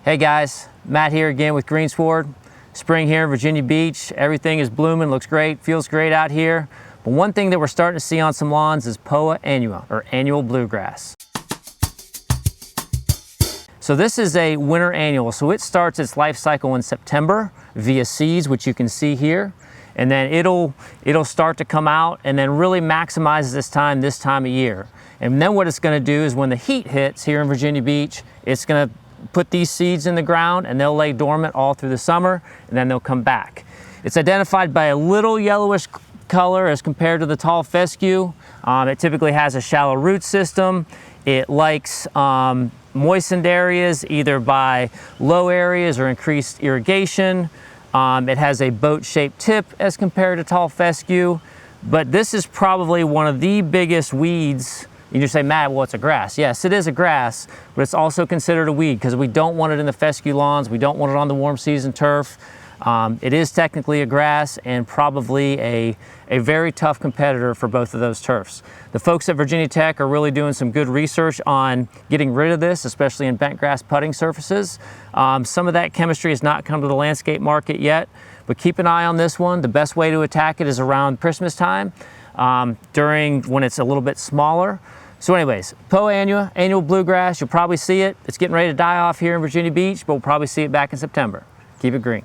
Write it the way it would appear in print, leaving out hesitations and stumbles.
Hey guys, Matt here again with Greensward. Spring here in Virginia Beach. Everything is blooming, looks great, feels great out here. But one thing that we're starting to see on some lawns is Poa Annua, or annual bluegrass. So this is a winter annual. So it starts its life cycle in September via seeds, which you can see here. And then it'll start to come out and then really maximize this time of year. And then what it's gonna do is when the heat hits here in Virginia Beach, it's gonna put these seeds in the ground and they'll lay dormant all through the summer and then they'll come back. It's identified by a little yellowish color as compared to the tall fescue. It typically has a shallow root system. It likes moistened areas either by low areas or increased irrigation. It has a boat-shaped tip as compared to tall fescue, but this is probably one of the biggest weeds. You just say, Matt, well, it's a grass. Yes, it is a grass, but it's also considered a weed because we don't want it in the fescue lawns. We don't want it on the warm season turf. It is technically a grass and probably a very tough competitor for both of those turfs. The folks at Virginia Tech are really doing some good research on getting rid of this, especially in bent grass putting surfaces. Some of that chemistry has not come to the landscape market yet, but keep an eye on this one. The best way to attack it is around Christmas time, when it's a little bit smaller. So anyways, Poa Annua, annual bluegrass, you'll probably see it. It's getting ready to die off here in Virginia Beach, but we'll probably see it back in September. Keep it green.